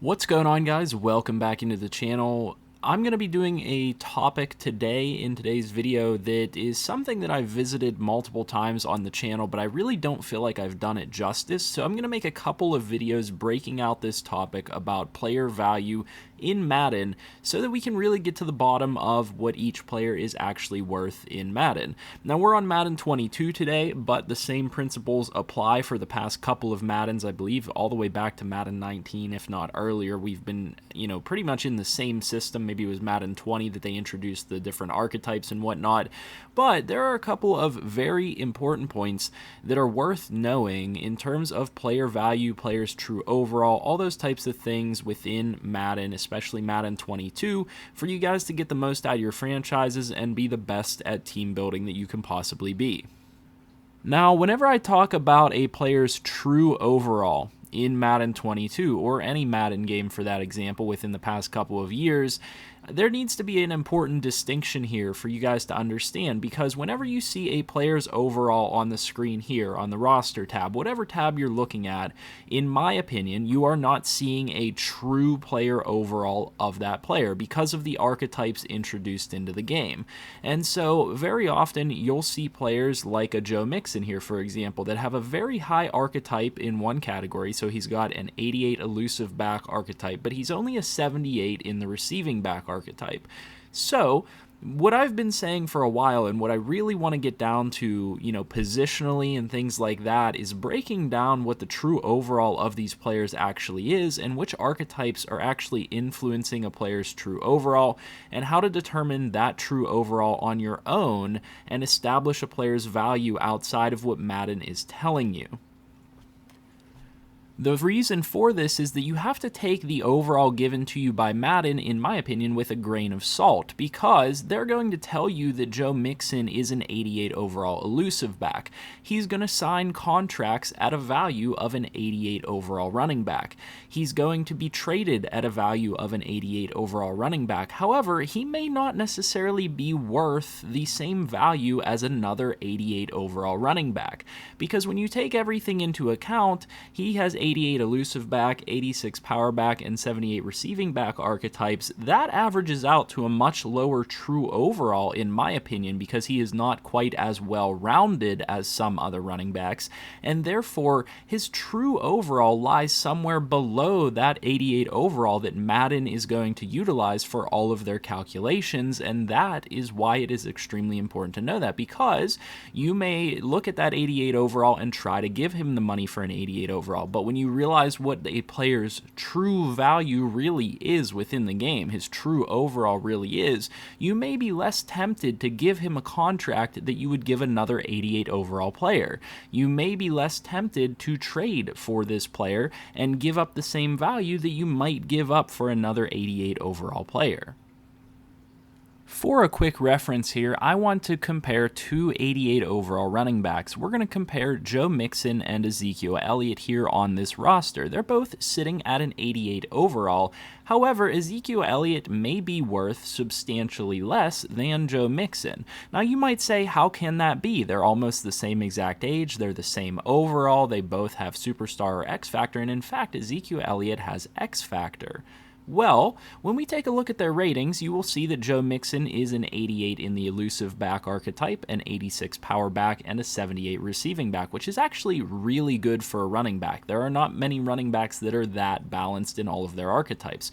What's going on, guys? Welcome back into the channel. I'm going to be doing a topic today in today's video that is something that I've visited multiple times on the channel, but I really don't feel like I've done it justice. So I'm going to make a couple of videos breaking out this topic about player value in Madden so that we can really get to the bottom of what each player is actually worth in Madden. Now, we're on Madden 22 today, but the same principles apply for the past couple of Maddens, I believe, all the way back to Madden 19, if not earlier. We've been, pretty much in the same system. Maybe it was Madden 20 that they introduced the different archetypes and whatnot. But there are a couple of very important points that are worth knowing in terms of player value, players' true overall, all those types of things within Madden, especially Madden 22, for you guys to get the most out of your franchises and be the best at team building that you can possibly be. Now, whenever I talk about a player's true overall in Madden 22, or any Madden game for that example within the past couple of years, there needs to be an important distinction here for you guys to understand, because whenever you see a player's overall on the screen here, on the roster tab, whatever tab you're looking at, in my opinion, you are not seeing a true player overall of that player because of the archetypes introduced into the game. And so very often you'll see players like a Joe Mixon here, for example, that have a very high archetype in one category. So he's got an 88 elusive back archetype, but he's only a 78 in the receiving back archetype. So what I've been saying for a while, and what I really want to get down to, positionally and things like that, is breaking down what the true overall of these players actually is, and which archetypes are actually influencing a player's true overall, and how to determine that true overall on your own and establish a player's value outside of what Madden is telling you. The reason for this is that you have to take the overall given to you by Madden, in my opinion, with a grain of salt, because they're going to tell you that Joe Mixon is an 88 overall elusive back. He's going to sign contracts at a value of an 88 overall running back. He's going to be traded at a value of an 88 overall running back. However, he may not necessarily be worth the same value as another 88 overall running back, because when you take everything into account, he has 88 elusive back, 86 power back, and 78 receiving back archetypes. That averages out to a much lower true overall, in my opinion, because he is not quite as well rounded as some other running backs, and therefore his true overall lies somewhere below that 88 overall that Madden is going to utilize for all of their calculations. And that is why it is extremely important to know that, because you may look at that 88 overall and try to give him the money for an 88 overall, but when you realize what a player's true value really is within the game, his true overall really is, you may be less tempted to give him a contract that you would give another 88 overall player. You may be less tempted to trade for this player and give up the same value that you might give up for another 88 overall player. For a quick reference here, I want to compare two 88 overall running backs. We're going to compare Joe Mixon and Ezekiel Elliott here on this roster. They're both sitting at an 88 overall. However, Ezekiel Elliott may be worth substantially less than Joe Mixon. Now, you might say, how can that be? They're almost the same exact age. They're the same overall. They both have superstar or X Factor. And in fact, Ezekiel Elliott has X Factor. Well, when we take a look at their ratings, you will see that Joe Mixon is an 88 in the elusive back archetype, an 86 power back, and a 78 receiving back, which is actually really good for a running back. There are not many running backs that are that balanced in all of their archetypes.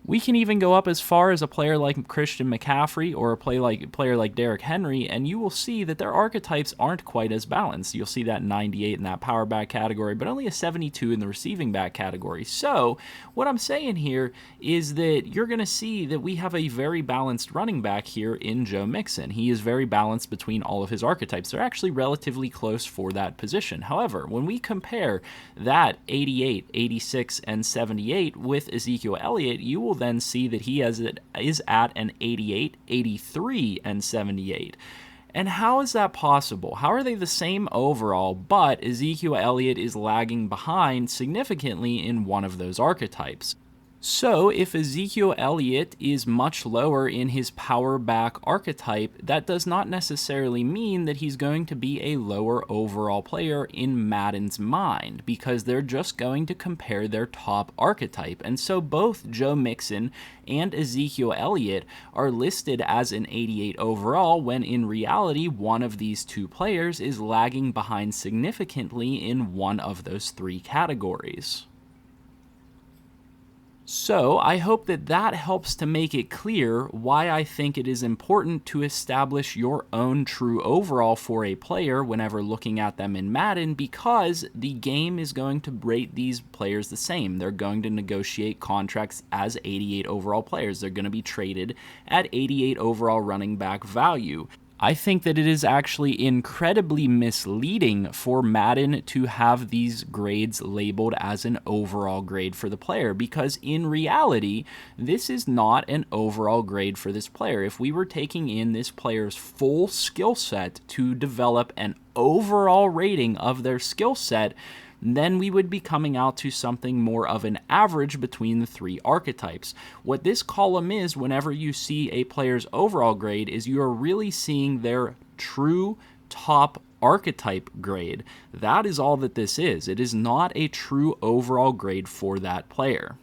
We can even go up as far as a player like Christian McCaffrey or a player like Derrick Henry, and you will see that their archetypes aren't quite as balanced. You'll see that 98 in that power back category, but only a 72 in the receiving back category. So what I'm saying here is that you're going to see that we have a very balanced running back here in Joe Mixon. He is very balanced between all of his archetypes. They're actually relatively close for that position. However, when we compare that 88, 86, and 78 with Ezekiel Elliott, you will then see that he is at an 88, 83, and 78. And how is that possible? How are they the same overall, but Ezekiel Elliott is lagging behind significantly in one of those archetypes? So, if Ezekiel Elliott is much lower in his power back archetype, that does not necessarily mean that he's going to be a lower overall player in Madden's mind, because they're just going to compare their top archetype. And so both Joe Mixon and Ezekiel Elliott are listed as an 88 overall, when in reality, one of these two players is lagging behind significantly in one of those three categories. So, I hope that that helps to make it clear why I think it is important to establish your own true overall for a player whenever looking at them in Madden, because the game is going to rate these players the same. They're going to negotiate contracts as 88 overall players. They're going to be traded at 88 overall running back value. I think that it is actually incredibly misleading for Madden to have these grades labeled as an overall grade for the player, because in reality, this is not an overall grade for this player. If we were taking in this player's full skill set to develop an overall rating of their skill set, then we would be coming out to something more of an average between the three archetypes. What this column is, whenever you see a player's overall grade, is you are really seeing their true top archetype grade. That is all that this is. It is not a true overall grade for that player.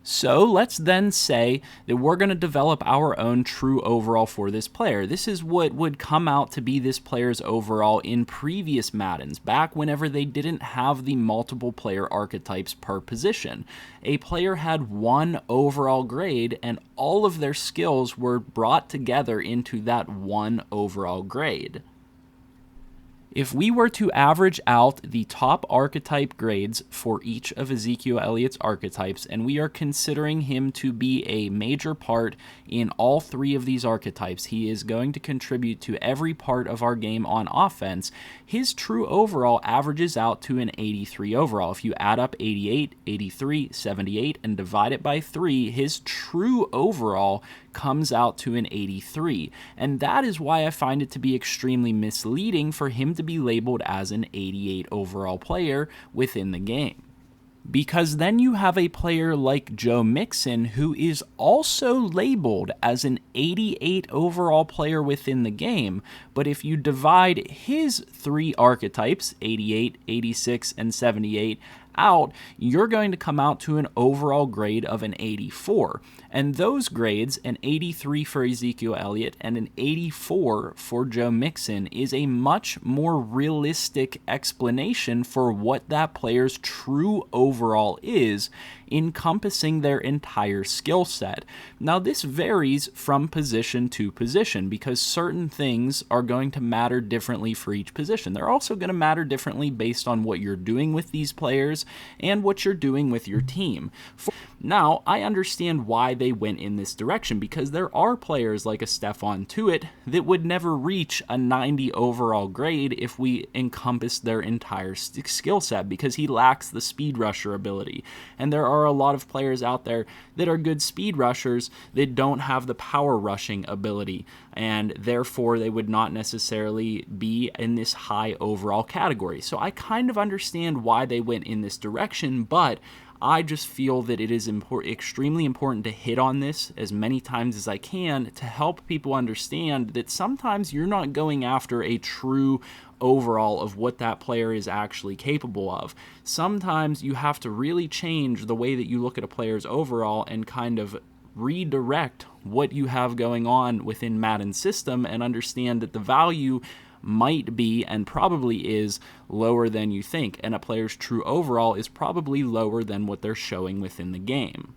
So let's then say that we're going to develop our own true overall for this player. This is what would come out to be this player's overall in previous Maddens, back whenever they didn't have the multiple player archetypes per position. A player had one overall grade, and all of their skills were brought together into that one overall grade. If we were to average out the top archetype grades for each of Ezekiel Elliott's archetypes, and we are considering him to be a major part in all three of these archetypes, he is going to contribute to every part of our game on offense, his true overall averages out to an 83 overall. If you add up 88, 83, 78, and divide it by 3, his true overall comes out to an 83. And that is why I find it to be extremely misleading for him to be labeled as an 88 overall player within the game. Because then you have a player like Joe Mixon, who is also labeled as an 88 overall player within the game, but if you divide his three archetypes, 88, 86, and 78, out, you're going to come out to an overall grade of an 84. And those grades, an 83 for Ezekiel Elliott and an 84 for Joe Mixon, is a much more realistic explanation for what that player's true overall is, encompassing their entire skill set. Now, this varies from position to position because certain things are going to matter differently for each position. They're also going to matter differently based on what you're doing with these players and what you're doing with your team. Now, I understand why they went in this direction, because there are players like a Stephon Tuitt that would never reach a 90 overall grade if we encompass their entire skill set, because he lacks the speed rusher ability. And there are a lot of players out there that are good speed rushers that don't have the power rushing ability, and therefore they would not necessarily be in this high overall category. So I kind of understand why they went in this direction, but I just feel that it is extremely important to hit on this as many times as I can to help people understand that sometimes you're not going after a true overall of what that player is actually capable of. Sometimes you have to really change the way that you look at a player's overall and kind of redirect what you have going on within Madden's system and understand that the value might be and probably is lower than you think, and a player's true overall is probably lower than what they're showing within the game.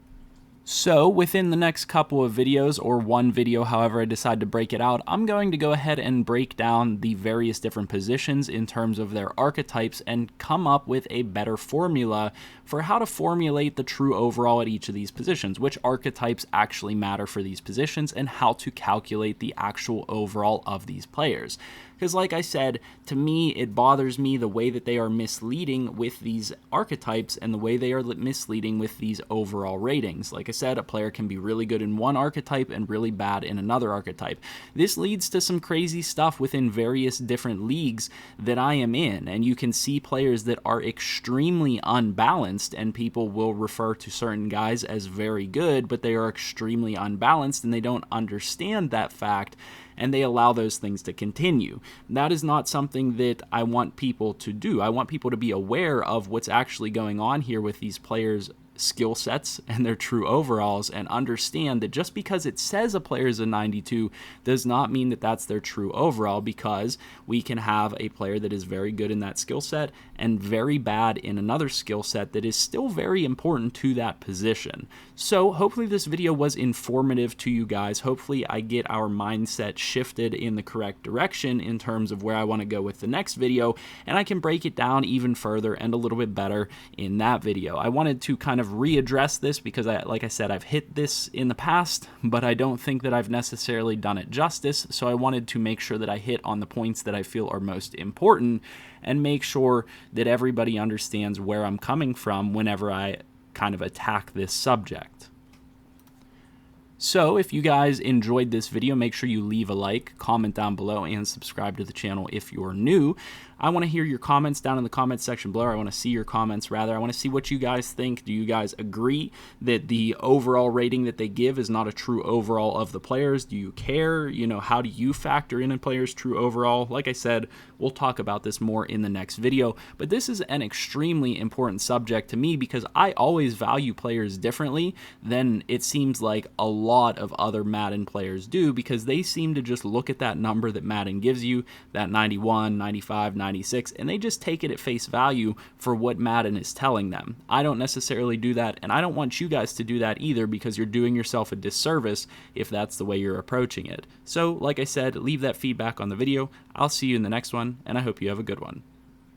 So within the next couple of videos, or one video however I decide to break it out, I'm going to go ahead and break down the various different positions in terms of their archetypes and come up with a better formula for how to formulate the true overall at each of these positions, which archetypes actually matter for these positions, and how to calculate the actual overall of these players. because like I said, to me, it bothers me the way that they are misleading with these archetypes and the way they are misleading with these overall ratings. Like I said, a player can be really good in one archetype and really bad in another archetype. This leads to some crazy stuff within various different leagues that I am in, and you can see players that are extremely unbalanced, and people will refer to certain guys as very good, but they are extremely unbalanced and they don't understand that fact, and they allow those things to continue. That is not something that I want people to do. I want people to be aware of what's actually going on here with these players' skill sets and their true overalls, and understand that just because it says a player is a 92 does not mean that that's their true overall, because we can have a player that is very good in that skill set and very bad in another skill set that is still very important to that position. So hopefully this video was informative to you guys. Hopefully I get our mindset shifted in the correct direction in terms of where I want to go with the next video, and I can break it down even further and a little bit better in that video. I wanted to kind of readdress this because, like I said, I've hit this in the past, but I don't think that I've necessarily done it justice, so I wanted to make sure that I hit on the points that I feel are most important and make sure that everybody understands where I'm coming from whenever I kind of attack this subject. So if you guys enjoyed this video, make sure you leave a like, comment down below, and subscribe to the channel if you're new. I want to hear your comments down in the comments section below. I want to see your comments, rather. I want to see what you guys think. Do you guys agree that the overall rating that they give is not a true overall of the players? Do you care? You know, how do you factor in a player's true overall? Like I said, we'll talk about this more in the next video, but this is an extremely important subject to me because I always value players differently than it seems like a lot of other Madden players do, because they seem to just look at that number that Madden gives you, that 91, 95, 96, and they just take it at face value for what Madden is telling them. I don't necessarily do that, and I don't want you guys to do that either, because you're doing yourself a disservice if that's the way you're approaching it. So, like I said, leave that feedback on the video. I'll see you in the next one, and I hope you have a good one.